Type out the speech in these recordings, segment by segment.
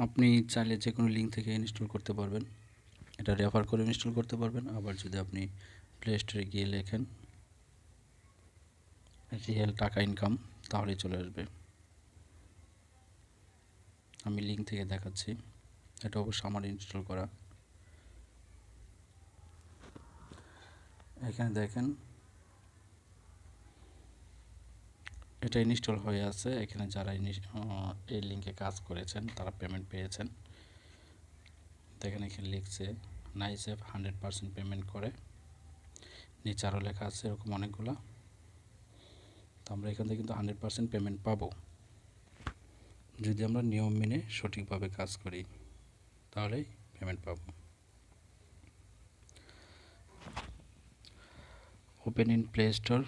আপনি চাইলে যে কোনো লিঙ্ক থেকে ইনস্টল করতে পারবেন, এটা রেফার করে ইনস্টল করতে পারবেন। আবার যদি আপনি প্লে স্টোরে গিয়ে লেখেন রিয়েল টাকা ইনকাম তাহলেই চলে আসবে। আমি লিঙ্ক থেকে দেখাচ্ছি, এটা অবশ্য আমার ইনস্টল করা। এখানে দেখেন এটা ইনস্টল হয়ে আছে। এখানে যারা এই লিঙ্কে কাজ করেছেন তারা পেমেন্ট পেয়েছেন। দেখেন এখানে লিখছে নাইসেফ 100% পেমেন্ট করে, নিচে আরও লেখা আছে এরকম অনেকগুলো। তো আমরা এখান থেকে কিন্তু 100% পেমেন্ট পাবো যদি আমরা নিয়ম মেনে সঠিকভাবে কাজ করি, তাহলেই পেমেন্ট পাবো। Open in play store.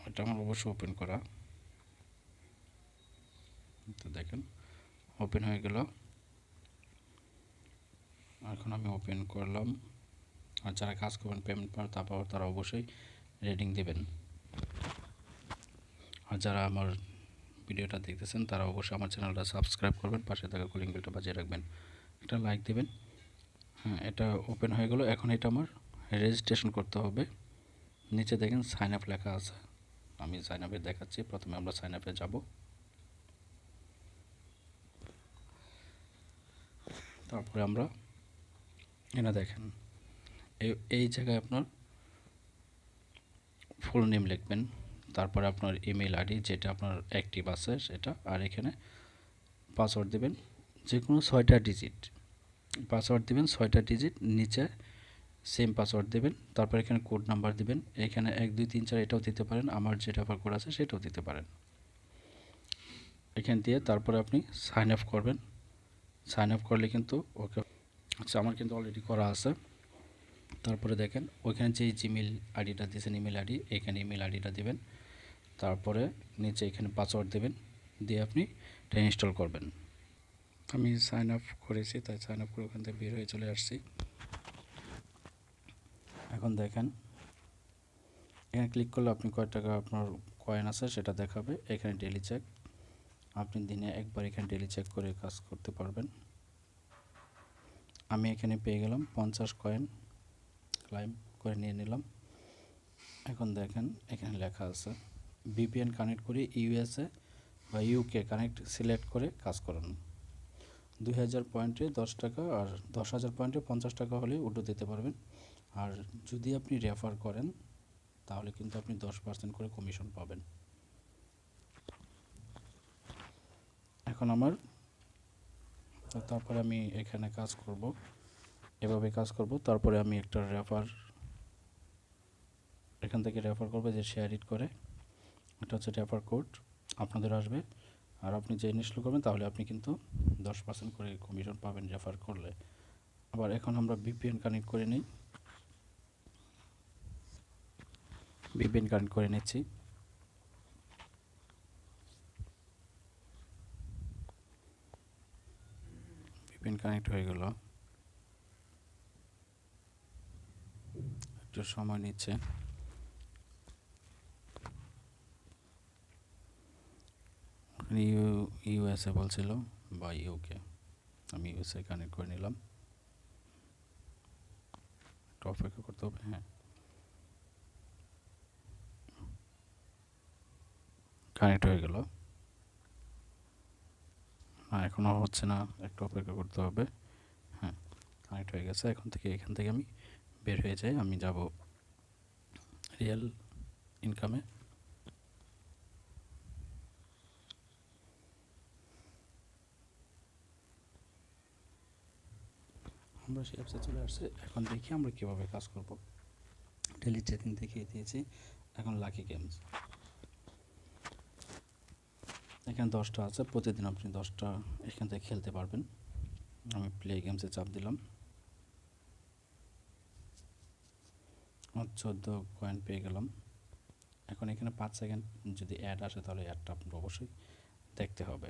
এটা আমার অবশ্যই ওপেন করা। তো দেখেন ওপেন হয়ে গেল। এখন আমি ওপেন করলাম। আর যারা কাজ করবেন পেমেন্ট পাওয়ার তারপর তারা অবশ্যই রেটিং দেবেন। আর যারা আমার ভিডিওটা দেখতেছেন তারা অবশ্যই আমার চ্যানেলটা সাবস্ক্রাইব করবেন, পাশে থাকা কলিং বেলটা বাজিয়ে রাখবেন, একটা লাইক দেবেন। হ্যাঁ, এটা ওপেন হয়ে গেল। এখন এটা আমার রেজিস্ট্রেশন করতে হবে। নিচে দেখেন সাইন আপ লেখা আছে, আমি সাইন আপে দেখাচ্ছি। প্রথমে আমরা সাইন আপে যাব, তারপরে আমরা এটা দেখেন এই জায়গায় আপনার ফুল নেম লিখবেন, তারপরে আপনার ইমেল আইডি যেটা আপনার অ্যাক্টিভ আছে সেটা, আর এখানে পাসওয়ার্ড দেবেন যে কোনো 6টা ডিজিট। পাসওয়ার্ড দেবেন 6টা ডিজিট, নিচে সেম পাসওয়ার্ড দেবেন। তারপর এখানে কোড নাম্বার দিবেন, এখানে 1 2 3 4 এটাও দিতে পারেন, আমার যেটা রেফার কোড আছে সেটাও দিতে পারেন। এখান দিয়ে তারপরে আপনি সাইন আপ করবেন। সাইন আপ করলে কিন্তু ওকে, আচ্ছা আমার কিন্তু অলরেডি করা আছে। তারপরে দেখেন ওইখানে যে জিমেল আইডিটা দিয়েছেন ইমেল আইডি, এখানে ইমেল আইডিটা দেবেন। তারপরে নিচে এখানে পাসওয়ার্ড দেবেন, দিয়ে আপনি এটা ইনস্টল করবেন। আমি সাইন আপ করেছি, তাই সাইন আপ করে ওখান থেকে বের হয়ে চলে আসছি। এখন দেখেন এখানে ক্লিক করলে আপনি কয় টাকা আপনার কয়েন আছে সেটা দেখাবে। এখানে ডেইলি চেক, আপনি দিনে একবার এখানে ডেইলি চেক করে কাজ করতে পারবেন। আমি এখানে পেয়ে গেলাম 50 কয়েন, ক্লাইম করে নিয়ে নিলাম। এখন দেখেন এখানে লেখা আছে ভিপিএন কানেক্ট করে ইউএসএ বা ইউকে কানেক্ট সিলেক্ট করে কাজ করুন। 2000 পয়েন্টে 10 টাকা আর 10,000 পয়েন্টে 50 টাকা হলে উঠে দিতে পারবেন। আর যদি আপনি রেফার করেন তাহলে কিন্তু আপনি 10% করে কমিশন পাবেন। এখন আমার তারপরে আমি এখানে কাজ করব, এভাবে কাজ করব। তারপরে আমি একটা রেফার এখান থেকে রেফার করব, যে শেয়ার ইট করে, এটা হচ্ছে রেফার কোড আপনাদের আসবে। আর আপনি যে ইনস্টল করবেন তাহলে আপনি কিন্তু 10% করে কমিশন পাবেন রেফার করলে। আবার এখন আমরা ভিপিএন কানেক্ট করে নিই, ভিপিএন কানেক্ট করে নিচ্ছি। ভিপিএন কানেক্ট হয়ে গেল, একটু সময় নিচ্ছে। ইউএসএ বলছিল বা ইউকে, আমি ইউএসএ কানেক্ট করে নিলাম। একটু অপেক্ষা করতে হবে। হ্যাঁ, কানেক্ট হয়ে গেল। না এখনও হচ্ছে না, একটু অপেক্ষা করতে হবে। হ্যাঁ, কানেক্ট হয়ে গেছে। এখান থেকে আমি বের হয়ে যাই, আমি যাব রিয়েল ইনকামে। আমরা সেই অ্যাপসে চলে আসছি। এখন দেখি আমরা কীভাবে কাজ করব। ডেলি ট্রেডিং দেখিয়ে দিয়েছি, এখন লাকি গেমস। এখানে 10টা আছে, প্রতিদিন আপনি 10টা এখান থেকে খেলতে পারবেন। আমি প্লে গেমসে চাপ দিলাম, 14 কয়েন পেয়ে গেলাম। এখন এখানে 5 সেকেন্ড যদি অ্যাড আসে তাহলে অ্যাডটা আপনার অবশ্যই দেখতে হবে।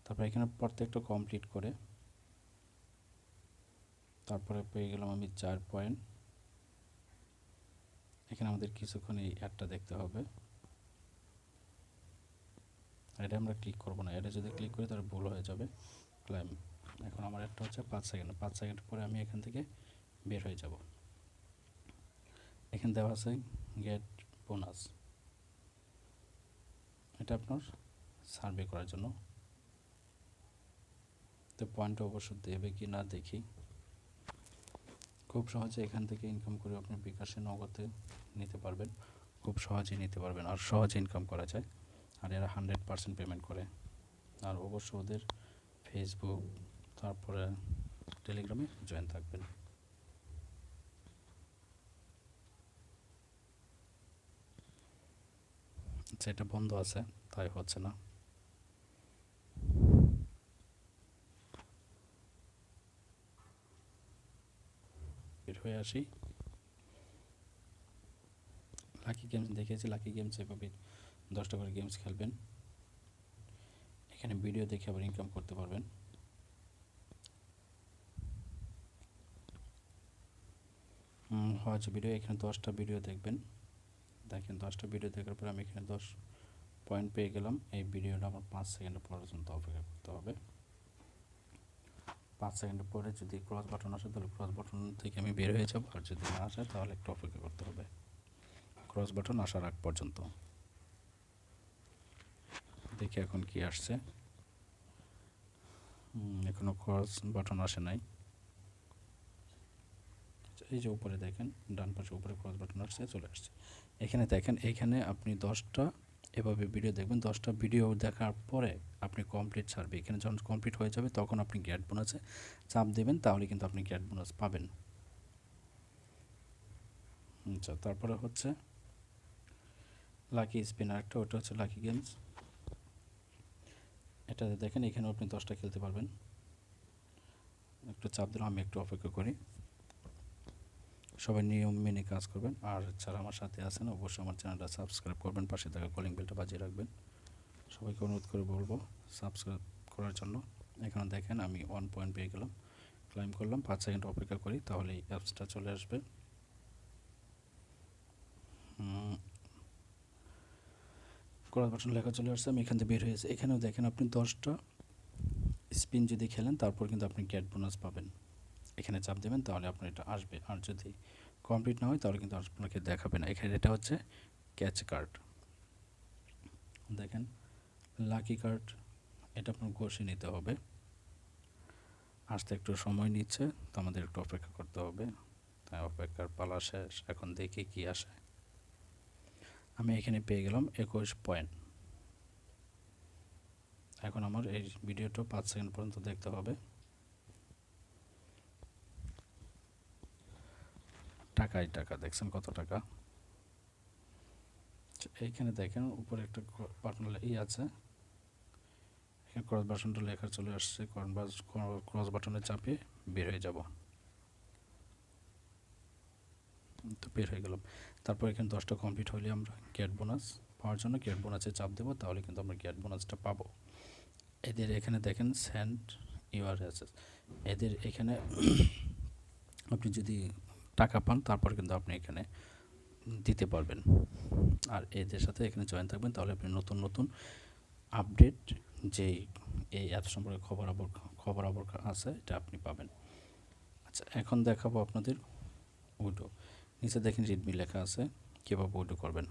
তারপর এখানে প্রত্যেকটা কমপ্লিট করে তারপরে পেয়ে গেলাম আমি 4 পয়েন্ট। এখানে আমাদের কিছুক্ষণ এই অ্যাডটা দেখতে হবে। এটা আমরা ক্লিক করব না, এটা যদি ক্লিক করি তাহলে ভুল হয়ে যাবে। ক্লাইম, এখন আমার একটা হচ্ছে 5 সেকেন্ড, 5 সেকেন্ড পরে আমি এখান থেকে বের হয়ে যাব। এখানে দেওয়া আছে গেট বোনাস, এটা আপনার সার্ভে করার জন্য। তো পয়েন্ট অবশ্য দেবে কি না দেখি। খুব সহজে এখান থেকে ইনকাম করে আপনি বিকাশে নগদে নিতে পারবেন, খুব সহজেই নিতে পারবেন, আর সহজে ইনকাম করা যায়। আর এরা 100% পেমেন্ট করে। আর অবশ্য ওদের ফেসবুক তারপরে টেলিগ্রামে জয়েন থাকবেন। আচ্ছা, এটা বন্ধ আছে তাই হচ্ছে না। বের হয়ে আসি। লাকি গেমস দেখেছি, লাকি গেমস এভাবে 10টা করে গেমস খেলবেন, এখানে ভিডিও দেখে আবার ইনকাম করতে পারবেন। হচ্ছে ভিডিও, এখানে 10টা ভিডিও দেখবেন। দেখেন 10টা ভিডিও দেখার পরে আমি এখানে 10 পয়েন্ট পেয়ে গেলাম। এই ভিডিওটা আমার 5 সেকেন্ড পর্যন্ত অপেক্ষা করতে হবে। 5 সেকেন্ড পরে যদি ক্রস বাটন আসে তাহলে ক্রস বাটন থেকে আমি বের হয়ে যাব, আর যদি না আসে তাহলে একটু অপেক্ষা করতে হবে ক্রস বাটন আসার আগ পর্যন্ত। দেখি এখন কি আসছে। এখনো ক্রস বাটন আসে নাই। এই যে উপরে দেখেন ডান পাশে উপরে ক্রস বাটন আসছে, চলে আসছে। এখানে দেখেন, এখানে আপনি 10টা এভাবে ভিডিও দেখবেন। 10টা ভিডিও দেখার পরে আপনি কমপ্লিট ছাড়বে, এখানে যখন কমপ্লিট হয়ে যাবে তখন আপনি গেট বোনাসে চাপ দেবেন, তাহলে কিন্তু আপনি গেট বোনাস পাবেন। আচ্ছা, তারপরে হচ্ছে লাকি স্পিনার একটা, ওটা হচ্ছে লাকি গেমস। এটাতে দেখেন এখানে আপনি 10টা খেলতে পারবেন। একটু চাপ দিলাম, আমি একটু অপেক্ষা করি। সবাই নিয়ম মেনে কাজ করবেন, আর যারা আমার সাথে আছেন অবশ্যই আমার চ্যানেলটা সাবস্ক্রাইব করবেন, পাশে থাকা কলিং বেলটা বাজিয়ে রাখবেন। সবাইকে অনুরোধ করে বলবো সাবস্ক্রাইব করার জন্য। এখানে দেখেন আমি 1 পয়েন্ট পেয়ে গেলাম, ক্লাইম করলাম। 5 সেকেন্ড অপেক্ষা করি তাহলে এই অ্যাপসটা চলে আসবে। ক্রস বাটন লেখা চলে আসছে, আমি এখান থেকে বের হয়েছে। এখানেও দেখেন আপনি 10টা স্পিন যদি খেলেন তারপর কিন্তু আপনি গেট বোনাস পাবেন। এখানে চাপ দেবেন তাহলে আপনার এটা আসবে, আর যদি কমপ্লিট না হয় তাহলে কিন্তু আপনাকে দেখাবে না। এখানে এটা হচ্ছে ক্যাচ কার্ড। দেখেন লাকি কার্ড, এটা আপনার ঘষে নিতে হবে, আসতে একটু সময় নিচ্ছে, তো আমাদের একটু অপেক্ষা করতে হবে। তাই অপেক্ষার পালা শেষ, এখন দেখি কি আসে। আমি এখানে পেয়ে গেলাম 21 পয়েন্ট। এখন আমার এই ভিডিওটা 5 সেকেন্ড পর্যন্ত দেখতে হবে। টাকায় টাকা, দেখছেন কত টাকা। এইখানে দেখেন উপরে একটা বাটন আছে, এখানে ক্রস বাটনটা লেখা চলে আসছে। ক্রস বাটনে চাপে বের হয়ে যাব, তো বের হয়ে গেলাম। তারপর এখানে 10টা কমপ্লিট হলে আমরা গেট বোনাস পাওয়ার জন্য গেট বোনাসে চাপ দেবো, তাহলে কিন্তু আমরা গেট বোনাসটা পাবো। এদের এখানে দেখেন সেন্ড ইউর অ্যাসেস, এদের এখানে আপনি যদি টাকা পান তারপর কিন্তু আপনি এখানে দিতে পারবেন। আর এদের সাথে এখানে জয়েন থাকবেন, তাহলে আপনি নতুন নতুন আপডেট যেই এই অ্যাপ সম্পর্কে খবরাখবর আছে এটা আপনি পাবেন। আচ্ছা, এখন দেখাবো আপনাদের উইডো। নিচে দেখেন রিডমি লেখা আছে, কীভাবে উইডো করবেন।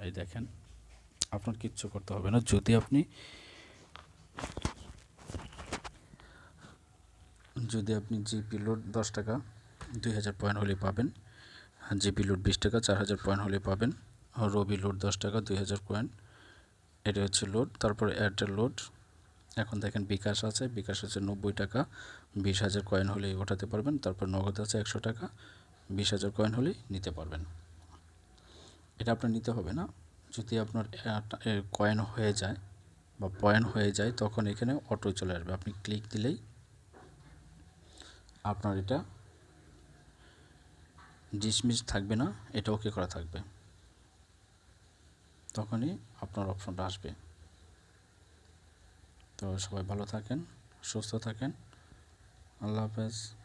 এই দেখেন আপনার কিচ্ছু করতে হবে না, যদি আপনি জিপি লোড 10 টাকা 2000 পয়েন্ট হলে পাবেন, জিপি লোড 20 টাকা 4000 পয়েন্ট হলে পাবেন, রবি লোড 10 টাকা 2000 পয়েন্ট, এটা হচ্ছে লোড। তারপরে এয়ারটেল লোড, এখন দেখেন বিকাশ আছে, বিকাশ হচ্ছে 90 টাকা 20,000 কয়েন হলেই ওঠাতে পারবেন। তারপর নগদ আছে 100 টাকা 20,000 কয়েন হলেই নিতে পারবেন। এটা আপনার নিতে হবে না, যদি আপনার কয়েন হয়ে যায় বা পয়েন্ট হয়ে যায় তখন এখানে অটো চলে আসবে, আপনি ক্লিক দিলেই আপনার এটা ডিসমিস থাকবে না, এটা ওকে করা থাকবে, তখনই আপনার অপশনটা আসবে। তো সবাই ভালো থাকেন, সুস্থ থাকেন। আল্লাহ হাফেজ।